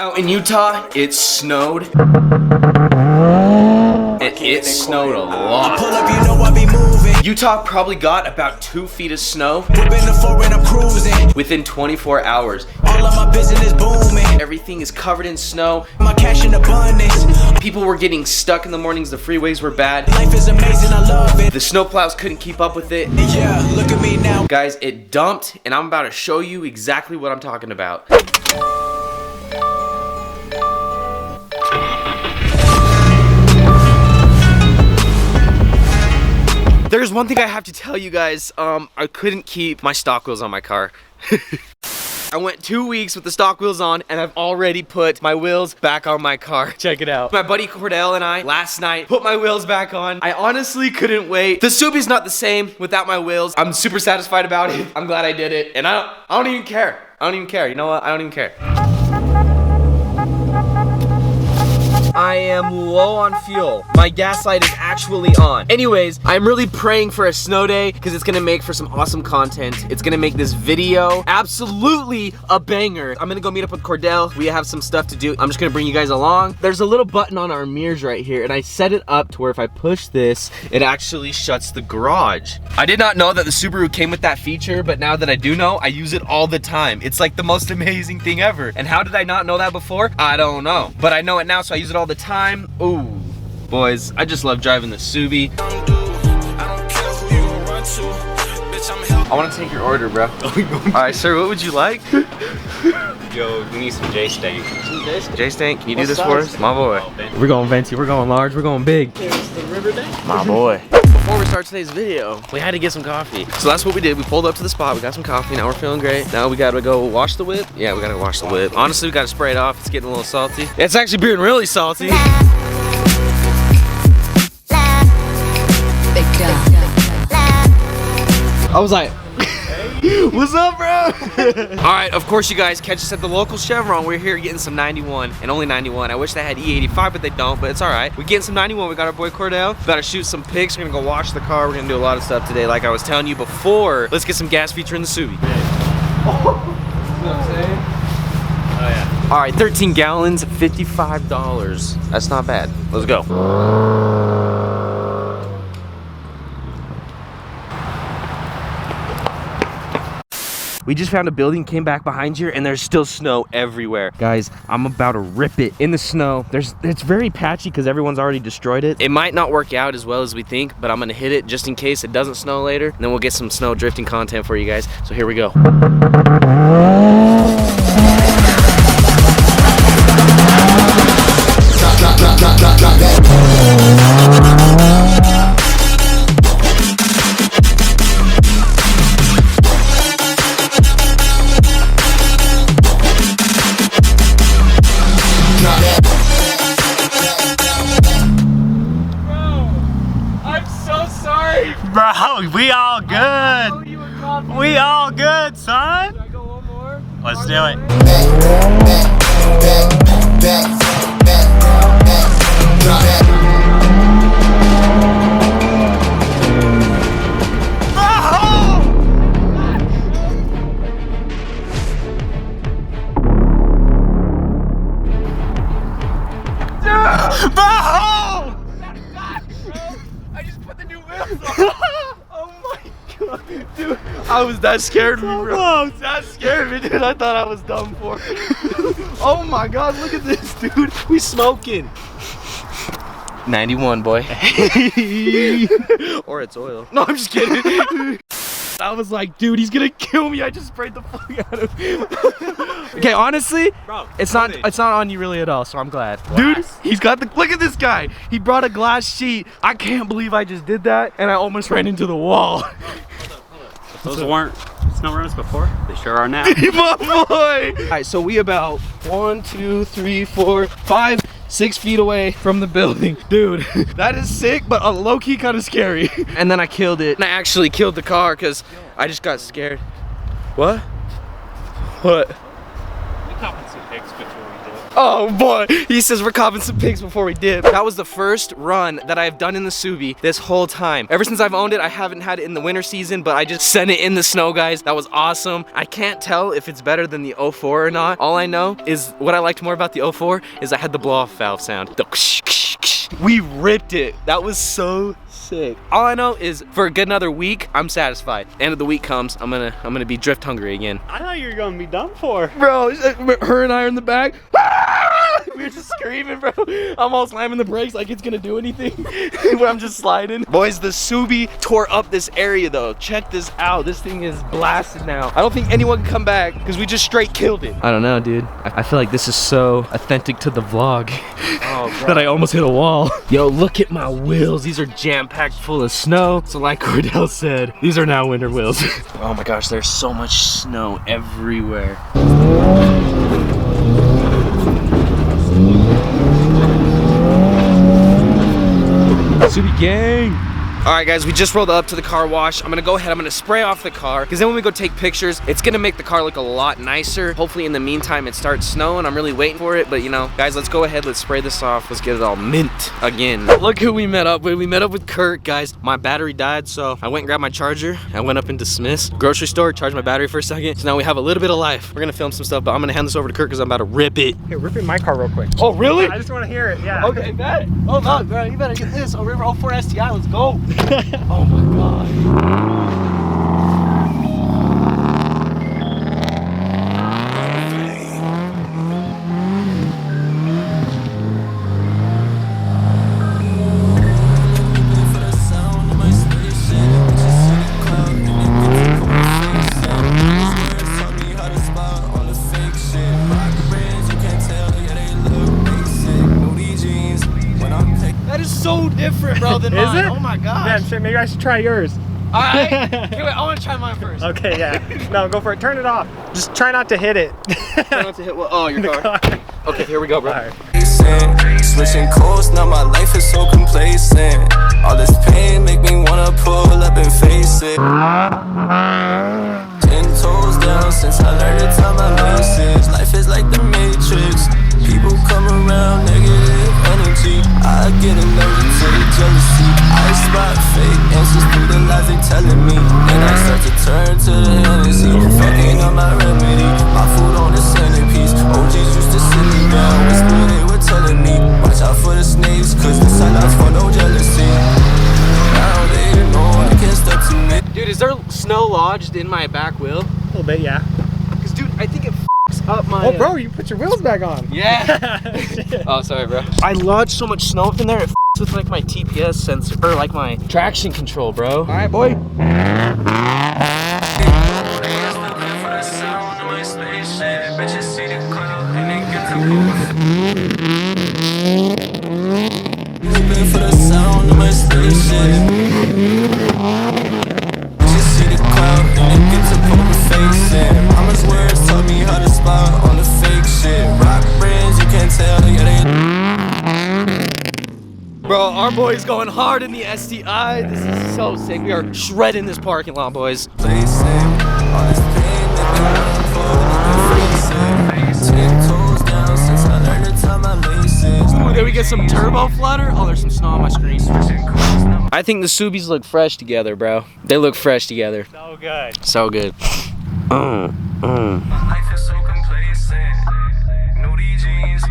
Out in Utah, it snowed. It snowed a lot. Pull up, you know I be moving. Utah probably got about 2 feet of snow Whipping the foreign, I'm cruising. within 24 hours. All of my business booming. Everything is covered in snow. My cash in abundance. People were getting stuck in the mornings. The freeways were bad. Life is amazing, I love it. The snowplows couldn't keep up with it. Yeah, look at me now. Guys, it dumped, and I'm about to show you exactly what I'm talking about. There's one thing I have to tell you guys. I couldn't keep my stock wheels on my car. I went 2 weeks with the stock wheels on, and I've already put my wheels back on my car. Check it out. My buddy Cordell and I, last night, put my wheels back on. I honestly couldn't wait. The Subi's not the same without my wheels. I'm super satisfied about it. I'm glad I did it, and I don't even care. I don't even care. You know what? I don't even care. I am low on fuel. My gas light is actually on. Anyways, I'm really praying for a snow day because it's gonna make for some awesome content. It's gonna make this video absolutely a banger. I'm gonna go meet up with Cordell. We have some stuff to do. I'm just gonna bring you guys along. There's a little button on our mirrors right here, and I set it up to where if I push this, it actually shuts the garage. I did not know that the Subaru came with that feature, but now that I do know, I use it all the time. It's like the most amazing thing ever. And how did I not know that before? I don't know. But I know it now, so I use it all the time. Ooh, boys, I just love driving the Subi. I want to take your order, bro. Alright, sir, what would you like? Yo, we need some J-Stank. J-Stank, can you do this for us? My boy. We're going venti, we're going large, we're going big. My boy. Before we start today's video, we had to get some coffee. So that's what we did. We pulled up to the spot, we got some coffee, now we're feeling great. Now we gotta go wash the whip. Yeah, we gotta wash the whip. Honestly, we gotta spray it off. It's getting a little salty. It's actually being really salty. I was like, what's up, bro? All right, of course, you guys catch us at the local Chevron. We're here getting some 91 and only 91. I wish they had E85, but they don't, but it's all right. We're getting some 91. We got our boy Cordell. We gotta shoot some pics. We're gonna go wash the car. We're gonna do a lot of stuff today, like I was telling you before. Let's get some gas featuring the Subi. Oh, yeah. All right, 13 gallons, $55. That's not bad. Let's go. We just found a building, came back behind here, and there's still snow everywhere. Guys, I'm about to rip it in the snow. It's very patchy because everyone's already destroyed it. It might not work out as well as we think, but I'm gonna hit it just in case it doesn't snow later. And then we'll get some snow drifting content for you guys. So here we go. Bro, we all good. We all good, son. Should I go one more? Let's do it. I just put the new wheels on. Oh my god, dude, I was that scared of me, bro. That scared me, dude. I thought I was done for. Oh my god, look at this, dude. We smoking. 91, boy. Or it's oil. No, I'm just kidding. I was like, dude, he's gonna kill me. I just sprayed the fuck out of him. Okay, honestly, Bro, it's not on you really at all, so I'm glad. Dude, he's got the, look at this guy. He brought a glass sheet. I can't believe I just did that, and I almost ran into the wall. Those weren't snow runs before. They sure are now. My boy. All right, so we about 1, 2, 3, 4, 5, 6 feet away from the building. Dude, that is sick, but low-key kind of scary. And then I killed it. And I actually killed the car because I just got scared. What? What? We copping some pics before we do it. Oh boy, he says we're copping some pigs before we dip. That was the first run that I've done in the Subi this whole time. Ever since I've owned it, I haven't had it in the winter season, but I just sent it in the snow, guys. That was awesome. I can't tell if it's better than the 04 or not. All I know is what I liked more about the 04 is I had the blow-off valve sound. We ripped it. That was so sick. All I know is for a good another week, I'm satisfied. End of the week comes, I'm gonna be drift hungry again. I thought you were gonna be done for. Bro, her and I are in the back. We were just screaming, bro. I'm all slamming the brakes like it's gonna do anything when I'm just sliding. Boys, the Subi tore up this area though. Check this out. This thing is blasted now. I don't think anyone can come back because we just straight killed it. I don't know, dude. I feel like this is so authentic to the vlog that I almost hit a wall. Yo, look at my wheels. These are jam-packed full of snow. So like Cordell said, these are now winter wheels. Oh my gosh, there's so much snow everywhere. Subi gang. All right, guys, we just rolled up to the car wash. I'm gonna go ahead, I'm gonna spray off the car because then when we go take pictures, it's gonna make the car look a lot nicer. Hopefully in the meantime, it starts snowing. I'm really waiting for it, but you know, guys, let's go ahead, let's spray this off. Let's get it all mint again. Look who we met up with. We met up with Kurt, guys. My battery died, so I went and grabbed my charger. I went up into Smith's grocery store, charged my battery for a second. So now we have a little bit of life. We're gonna film some stuff, but I'm gonna hand this over to Kurt because I'm about to rip it. Hey, rip in my car real quick. Oh, really? I just wanna hear it, yeah. Okay, bet. Oh, no, bro, you better get this. Oh, River 04 STI, let's go. Oh my God. That is so different, bro, than mine. Is it? Oh my gosh. Man, shit, maybe I should try yours. All right. Okay, wait, I want to try mine first. Okay, yeah. No, go for it. Turn it off. Just try not to hit it. Try not to hit what? Oh, your car. Okay, here we go, bro. Right. Switching course, now my life is so complacent. All this pain make me wanna pull up and face it. 10 toes down since I learned to tie my laces. Life is like the Matrix. People come around, negative energy. I get allergic to the jealousy. I spot fake answers through the lies they telling me. And I start to turn to the Hennessy. Fucking up my remedy. My food on the centerpiece. OGs used to sit me down, whisper they were telling me. Watch out for the snakes, cause the silence for no jealousy. Now they know they can't step to me. Dude, is there snow lodged in my back wheel? A little bit, yeah. Because, dude, I think it f***s up my... Oh, bro, you put your wheels back on. Yeah. Oh, sorry, bro. I lodged so much snow up in there, it f***s with, like, my TPS sensor, or, like, my traction control, bro. All right, boy. For the sound of my spaceship. Just see the cloud and it gets a poker face in. Mama's words taught me how to spot on the fake shit. Rock brands, you can't tell, yeah they. Bro, our boy's going hard in the STI. This is so sick. We are shredding this parking lot, boys. Placing all this pain that they want to pull up and face it. 10 toes down since I learned to tie my laces. Ooh, did we get some turbo flutter? Oh, there's some snow on my screen. I think the Subis look fresh together, bro. They look fresh together. So good. So good. Life is so complacent. Nudie jeans.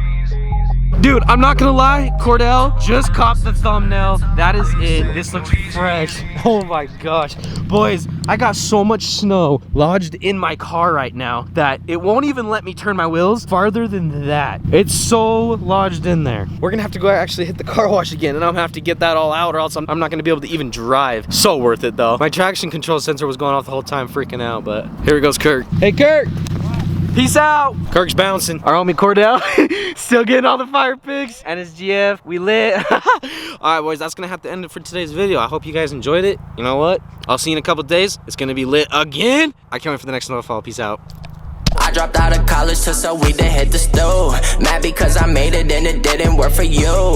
Dude, I'm not gonna lie, Cordell just copped the thumbnail. That is it. This looks fresh. Oh my gosh. Boys, I got so much snow lodged in my car right now that it won't even let me turn my wheels farther than that. It's so lodged in there. We're gonna have to go actually hit the car wash again, and I'm gonna have to get that all out, or else I'm not gonna be able to even drive. So worth it though. My traction control sensor was going off the whole time, freaking out, but here goes Kirk. Hey Kirk! Peace out! Kirk's bouncing. Our homie Cordell, still getting all the fire pics. And his GF, we lit. Alright boys, that's gonna have to end it for today's video. I hope you guys enjoyed it. You know what? I'll see you in a couple days. It's gonna be lit again. I can't wait for the next snowfall. Peace out. I dropped out of college to sell weed to hit the stove. Mad because I made it and it didn't work for you.